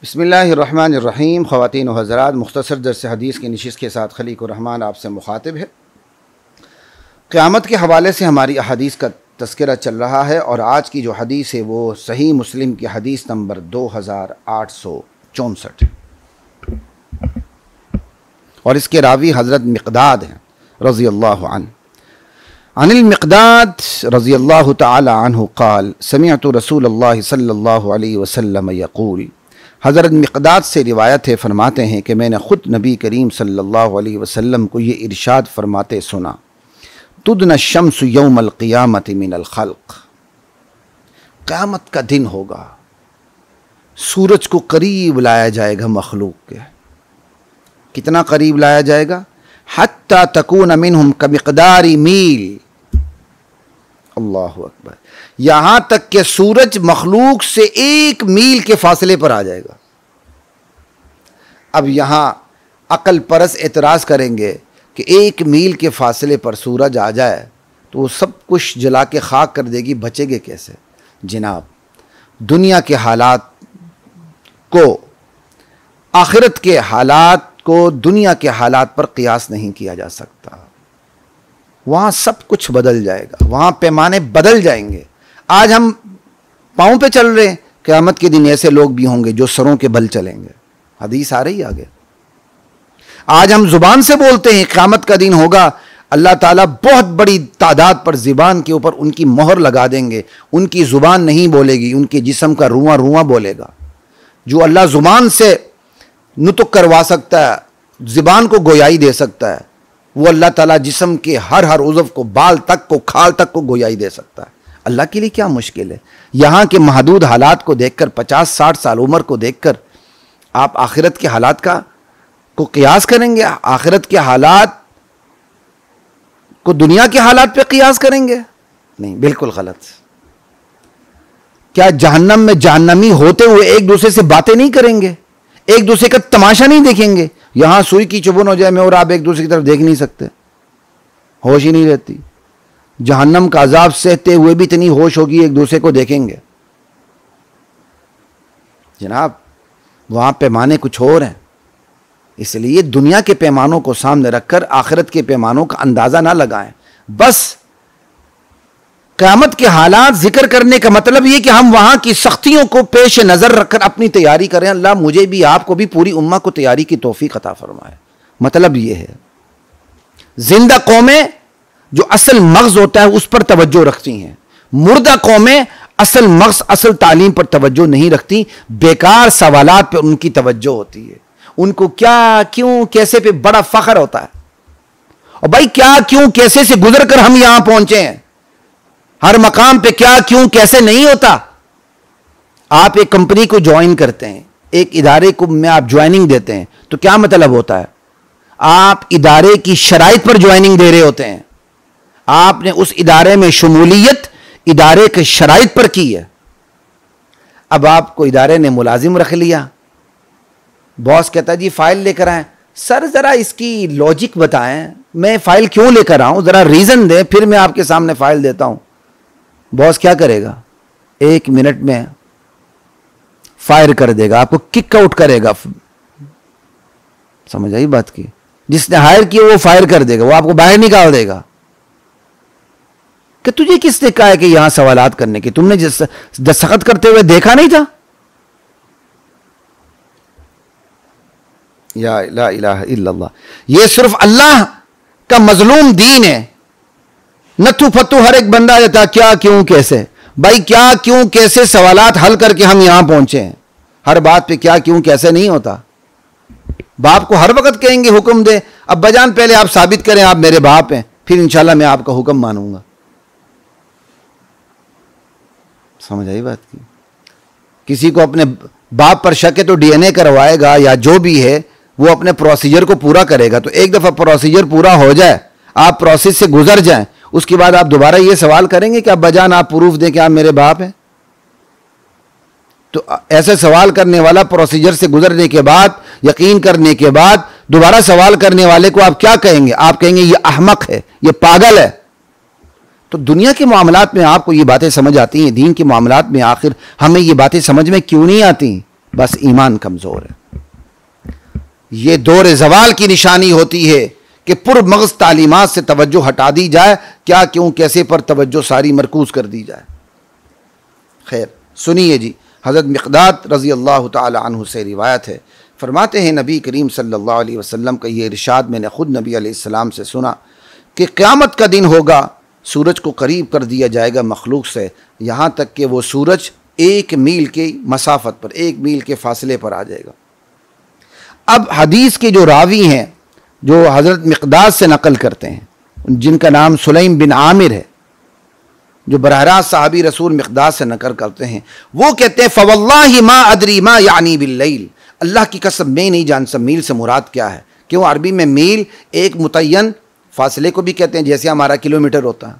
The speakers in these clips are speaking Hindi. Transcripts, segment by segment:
बिस्मिल्लाहिर्रहमानिर्रहीम। ख़वातीन व हज़रात, मुख्तसर दर्स हदीस की नशिस्त के साथ खलीक़ुर रहमान आपसे मुखातिब है। क़यामत के हवाले से हमारी अहादीस का तज़किरा चल रहा है और आज की जो हदीस है वो सही मुस्लिम की हदीस नंबर 2864 और इसके रावी हज़रत मिक़दाद हैं रज़ियल्लाहु अन्हु। अनिल मिक़दाद रज़ियल्लाहु तआला अन्हु क़ाल समिअतु रसूलल्लाहि सल्लल्लाहु अलैहि वसल्लम यक़ूल। हज़रत मिक़दाद से रिवायत है, फरमाते हैं कि मैंने ख़ुद नबी करीम सल्लल्लाहु अलैहि वसल्लम को ये इरशाद फरमाते सुना, तुदन शम्सु यौमल क़ियामति मिनल ख़ल्क़। क़यामत का दिन होगा, सूरज को करीब लाया जाएगा मखलूक के। कितना करीब लाया जाएगा? हत्ता तकून मिनहुम कमिक़दारी मील। अल्लाहु अकबर। यहां तक कि सूरज मखलूक से 1 मील के फासले पर आ जाएगा। अब यहां अकल परस एतराज करेंगे कि 1 मील के फासले पर सूरज आ जाए तो वो सब कुछ जला के खाक कर देगी, बचेंगे कैसे? जनाब, दुनिया के हालात को, आखिरत के हालात को दुनिया के हालात पर क़ियास नहीं किया जा सकता। वहाँ सब कुछ बदल जाएगा, वहाँ पैमाने बदल जाएंगे। आज हम पाँव पे चल रहे हैं, क़यामत के दिन ऐसे लोग भी होंगे जो सरों के बल चलेंगे। हदीस आ रही आगे। आज हम ज़ुबान से बोलते हैं, क़यामत का दिन होगा, अल्लाह ताला बहुत बड़ी तादाद पर ज़ुबान के ऊपर उनकी मोहर लगा देंगे। उनकी ज़ुबान नहीं बोलेगी, उनके जिस्म का रुआं रुआं बोलेगा। जो अल्लाह ज़ुबान से नुतक करवा सकता है, ज़ुबान को गोयाई दे सकता है, वो अल्लाह ताला जिस्म के हर उज़व को, बाल तक को, खाल तक को गोयाई दे सकता है। अल्लाह के लिए क्या मुश्किल है? यहाँ के महदूद हालात को देखकर, 50-60 साल उम्र को देखकर आप आखिरत के हालात को क़ियास करेंगे? आखिरत के हालात को दुनिया के हालात पे क़ियास करेंगे? नहीं, बिल्कुल गलत। क्या जहन्नम में जहन्नमी होते हुए एक दूसरे से बातें नहीं करेंगे? एक दूसरे का तमाशा नहीं देखेंगे? यहां सुई की चुभन हो जाए, मैं और आप एक दूसरे की तरफ देख नहीं सकते, होश ही नहीं रहती। जहन्नम का अजाब सहते हुए भी इतनी होश होगी, एक दूसरे को देखेंगे? जनाब, वहां पैमाने कुछ और हैं। इसलिए दुनिया के पैमानों को सामने रखकर आखिरत के पैमानों का अंदाजा ना लगाएं। बस क़यामत के हालात जिक्र करने का मतलब यह कि हम वहां की सख्तियों को पेश नजर रखकर अपनी तैयारी करें। अल्लाह मुझे भी, आपको भी, पूरी उम्मा को तैयारी की तौफीक अता फरमाए। मतलब यह है, जिंदा कौमें जो असल मग़ज़ होता है उस पर तवज्जो रखती हैं, मुर्दा कौमें असल मग़ज़, असल तालीम पर तवज्जो नहीं रखती, बेकार सवालात पर उनकी तवज्जो होती है। उनको क्या, क्यों, कैसे पे बड़ा फख्र होता है। और भाई, क्या, क्यों, कैसे से गुजर कर हम यहां पहुंचे हैं। हर मकाम पे क्या, क्यों, कैसे नहीं होता। आप एक कंपनी को ज्वाइन करते हैं, एक इदारे को में आप ज्वाइनिंग देते हैं, तो क्या मतलब होता है? आप इदारे की शराइत पर ज्वाइनिंग दे रहे होते हैं। आपने उस इदारे में शमूलियत इदारे के शराइत पर की है। अब आपको इदारे ने मुलाजिम रख लिया, बॉस कहता है जी फाइल लेकर आए। सर जरा इसकी लॉजिक बताएं, मैं फाइल क्यों लेकर आऊं, जरा रीजन दें, फिर मैं आपके सामने फाइल देता हूं। बॉस क्या करेगा? 1 मिनट में फायर कर देगा, आपको किक आउट करेगा। समझ आई बात की? जिसने हायर किया वो फायर कर देगा, वो आपको बाहर निकाल देगा कि तुझे किसने कहा है कि यहां सवालात करने की? तुमने दस्तखत करते हुए देखा नहीं था? या ला इलाहा इल्लल्लाह। ये सिर्फ अल्लाह का मजलूम दीन है। नथु फतू हर एक बंदा रहता, क्या, क्यों, कैसे। भाई, क्या, क्यों, कैसे सवालात हल करके हम यहां पहुंचे हैं। हर बात पे क्या, क्यों, कैसे नहीं होता। बाप को हर वक्त कहेंगे हुक्म दे, अब बजान पहले आप साबित करें आप मेरे बाप हैं, फिर इंशाल्लाह मैं आपका हुक्म मानूंगा। समझ आई बात की? किसी को अपने बाप पर शक है तो डीएनए करवाएगा या जो भी है वो अपने प्रोसीजर को पूरा करेगा। तो एक दफा प्रोसीजर पूरा हो जाए, आप प्रोसेस से गुजर जाएं, उसके बाद आप दोबारा ये सवाल करेंगे कि अब बजान आप प्रूफ दें कि आप मेरे बाप हैं। तो ऐसे सवाल करने वाला प्रोसीजर से गुजरने के बाद, यकीन करने के बाद दोबारा सवाल करने वाले को आप क्या कहेंगे? आप कहेंगे ये अहमक है, ये पागल है। तो दुनिया के मामलात में आपको ये बातें समझ आती हैं, दीन के मामलात में आखिर हमें ये बातें समझ में क्यों नहीं आती? बस ईमान कमज़ोर है। ये दौर ज़वाल की निशानी होती है कि पुरमग़ज़ तालीमात से तवज्जो हटा दी जाए, क्या क्यों कैसे पर तवज्जो सारी मरकूज़ कर दी जाए। खैर सुनिए जी, हज़रत मिक़दाद रज़ी अल्लाह ताला अन्हु से रिवायत है, फरमाते हैं नबी करीम सल्लल्लाहु अलैहि वसल्लम का ये इरशाद मैंने ख़ुद नबी अलैहिस्सलाम से सुना कि क़यामत का दिन होगा, सूरज को करीब कर दिया जाएगा मखलूक से, यहाँ तक कि वो सूरज 1 मील की मसाफत पर, 1 मील के फासले पर आ जाएगा। अब हदीस के जो रावी हैं जो हज़रत मिक़दाद से नकल करते हैं, जिनका नाम सुलैम बिन आमिर है, जो बरह रास्त सहाबी रसूल मिक़दाद से नकल करते हैं, वो कहते हैं फ़वल्लाहि मा अदरी मा यानी बिल्लैल, अल्लाह की कसम मैं नहीं जान सकता मील से मुराद क्या है। क्यों? अरबी में मील एक मुतय्यन फासले को भी कहते हैं, जैसे हमारा किलोमीटर होता है,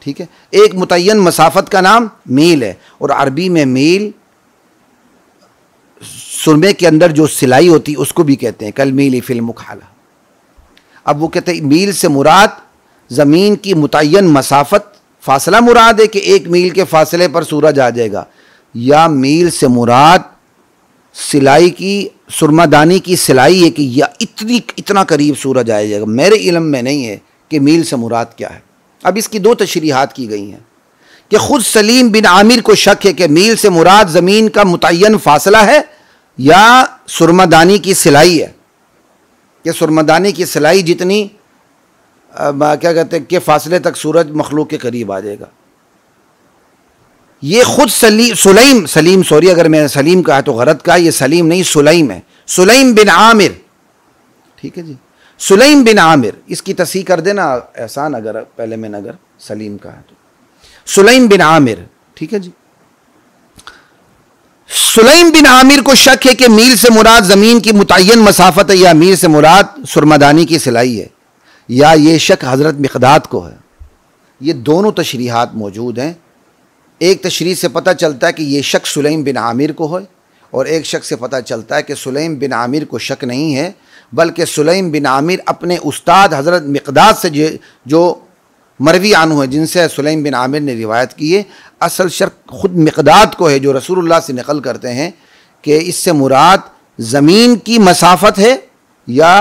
ठीक है, एक मुतय्यन मसाफत का नाम मील है। और अरबी में मील सुरमे के अंदर जो सिलाई होती है उसको भी कहते हैं, कल मील फिल मुखाला। अब वो कहते हैं मील से मुराद ज़मीन की मुतय्यन मसाफत फासला मुराद है कि 1 मील के फासले पर सूरज आ जाएगा, या मील से मुराद सिलाई की सुरमादानी की सिलाई है कि या इतना करीब सूरज आ जाएगा। मेरे इल्म में नहीं है कि मील से मुराद क्या है। अब इसकी 2 तशरीहात की गई हैं कि खुद सलीम बिन आमिर को शक है कि मील से मुराद ज़मीन का मुतय्यन फासला है या सुरमादानी की सिलाई है, कि सुरमादानी की सिलाई जितनी क्या कहते हैं कि फासले तक सूरज मखलूक के करीब आ जाएगा। ये खुद सलीम सॉरी अगर मैंने सलीम कहा तो गलत कहा, ये सलीम नहीं सुलैम है, सुलैम बिन आमिर, ठीक है जी, सुलैम बिन आमिर। इसकी तस्हीह कर देना एहसान, अगर पहले मैंने अगर सलीम कहा तो सुलैम बिन आमिर, ठीक है जी। सुलैम बिन आमिर को शक है कि मील से मुराद ज़मीन की मुतय्यन मसाफत है या मील से मुराद सुरमादानी की सिलाई है, या ये शक हज़रत मिक़दाद को है। ये दोनों तशरीहात मौजूद हैं। एक तशरीह से पता चलता है कि ये शक सुलैम बिन आमिर को है, और एक शक से पता चलता है कि सुलैम बिन आमिर को शक नहीं है, बल्कि सुलैम बिन आमिर अपने उस्ताद हज़रत मिक़दाद से जो मरवी आनु है, जिनसे सुलैम बिन आमिर ने रिवायत की है, असल शक खुद मिक़दाद को है, जो रसूलुल्लाह से नकल करते हैं कि इससे मुराद ज़मीन की मसाफत है या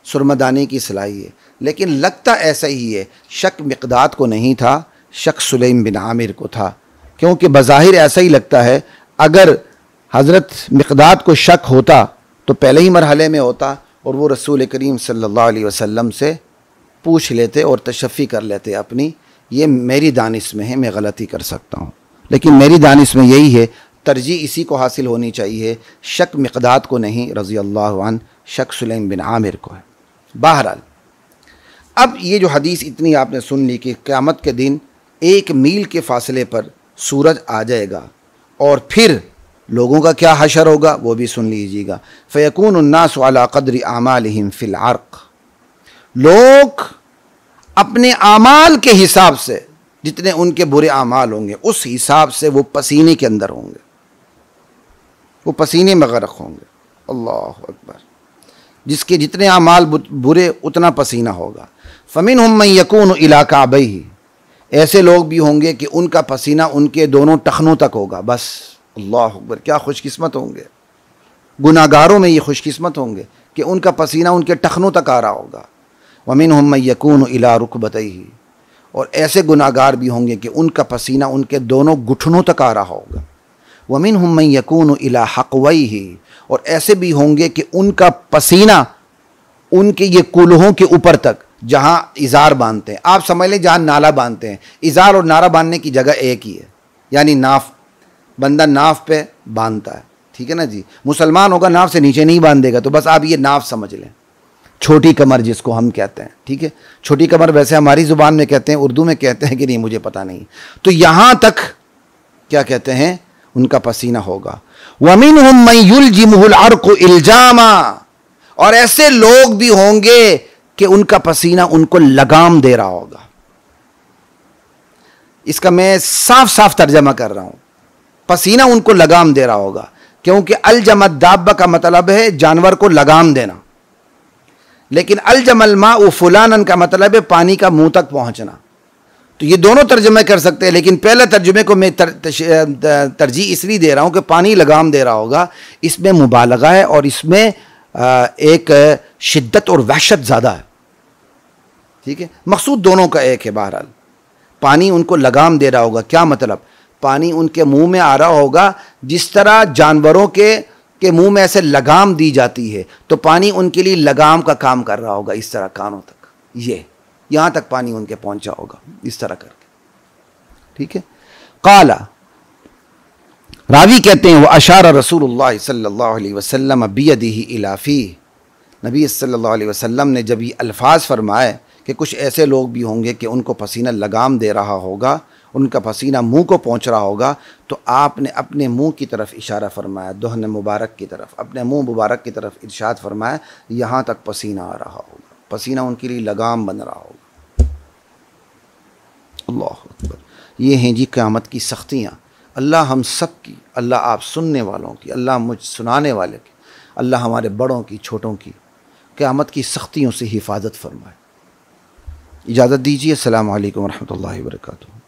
सुरमदानी की सिलाई है। लेकिन लगता ऐसा ही है, शक मिक़दाद को नहीं था, शक सुलैम बिन आमिर को था, क्योंकि बज़ाहिर ऐसा ही लगता है। अगर हज़रत मिक़दाद को शक होता तो पहले ही मरहले में होता और वो रसूल करीम सल्लल्लाहु अलैहि वसल्लम से पूछ लेते और तशफ़ी कर लेते अपनी, ये मेरी दानिश में है, मैं गलती कर सकता हूँ, लेकिन मेरी दानिश में यही है, तरजीह इसी को हासिल होनी चाहिए, शक मिक़दाद को नहीं रज़ी अल्लाहु अन्हु, शक सुलैम बिन आमिर को है। बहरहाल अब ये जो हदीस इतनी आपने सुन ली कि क़यामत के दिन 1 मील के फासले पर सूरज आ जाएगा और फिर लोगों का क्या हशर होगा वो भी सुन लीजिएगा। फ़यकूनु अन्नासु अला क़द्रि आमालिहिम फ़िल अर्क़, लोग अपने आमाल के हिसाब से, जितने उनके बुरे आमाल होंगे उस हिसाब से वो पसीने के अंदर होंगे, वो पसीने में गर्क होंगे। अल्लाह अकबर। जिसके जितने आमाल बुरे उतना पसीना होगा। फ़मिनहुम मन यकूनु इला काबैहि, ऐसे लोग भी होंगे कि उनका पसीना उनके दोनों टखनों तक होगा। बस अल्लाह अकबर, क्या खुशकिस्मत होंगे। गुनाहगारों में ये खुशकिस्मत होंगे कि उनका पसीना उनके टखनों तक आ रहा होगा। वमिनहुम मन यकूनु इला रुकबतैहि, और ऐसे गुनाहगार भी होंगे कि उनका पसीना उनके दोनों घुटनों तक आ रहा होगा। वमिनहुम मन यकूनु इला हक़वैहि, और ऐसे भी होंगे कि उनका पसीना उनके ये कुल्हों के ऊपर तक, जहाँ इज़ार बांधते हैं, आप समझ लें जहाँ नाला बांधते हैं, इज़ार और नारा बांधने की जगह एक ही है, यानी नाफ, बंदा नाफ पे बांधता है, ठीक है ना जी। मुसलमान होगा नाफ से नीचे नहीं बांधेगा, तो बस आप ये नाफ समझ लें, छोटी कमर जिसको हम कहते हैं, ठीक है। छोटी कमर वैसे हमारी ज़ुबान में कहते हैं, उर्दू में कहते हैं कि नहीं मुझे पता नहीं। तो यहाँ तक क्या कहते हैं, उनका पसीना होगा। वमिनहुम मन युलजिमुहुल अर्क़ु इल्जामा, और ऐसे लोग भी होंगे कि उनका पसीना उनको लगाम दे रहा होगा। इसका मैं साफ साफ तर्जमा कर रहा हूं, पसीना उनको लगाम दे रहा होगा, क्योंकि अलजमत दाब्बा का मतलब है जानवर को लगाम देना, लेकिन अलजमल माउ फुलानन का मतलब है पानी का मुंह तक पहुंचना। तो ये दोनों तर्जुमे कर सकते हैं, लेकिन पहले तर्जुमे को मैं तरजीह इसलिए दे रहा हूँ कि पानी लगाम दे रहा होगा, इसमें मुबालगा है और इसमें एक शिद्दत और वहशत ज़्यादा है। ठीक है, मकसूद दोनों का एक है। बहरहाल पानी उनको लगाम दे रहा होगा, क्या मतलब? पानी उनके मुंह में आ रहा होगा जिस तरह जानवरों के मुंह में ऐसे लगाम दी जाती है, तो पानी उनके लिए लगाम का काम कर रहा होगा, इस तरह कानों तक, ये यहां तक पानी उनके पहुंचा होगा, इस तरह करके। ठीक है। काला, रावी कहते हैं, वह अशारा रसूलुल्लाह सल्लल्लाहु अलैहि वसल्लम बियदिही इला फीह, नबी सल्लल्लाहु अलैहि वसल्लम ने जब ये अल्फाज फरमाए कि कुछ ऐसे लोग भी होंगे कि उनको पसीना लगाम दे रहा होगा, उनका पसीना मुंह को पहुंच रहा होगा, तो आपने अपने मुंह की तरफ इशारा फरमाया, दुहन मुबारक की तरफ, अपने मुंह मुबारक की तरफ इरशाद फरमाया, यहाँ तक पसीना आ रहा होगा, पसीना उनके लिए लगाम बन रहा होगा। अल्लाह अकबर। ये हैं जी क़यामत की सख्तियाँ। अल्लाह हम सब की, अल्लाह आप सुनने वालों की, अल्लाह मुझ सुनाने वाले की, अल्लाह हमारे बड़ों की, छोटों की क़यामत की सख्तियों से हिफाजत फरमाए। इजाज़त दीजिए। अस्सलामु अलैकुम वरहमतुल्लाहि वबरकातुहू।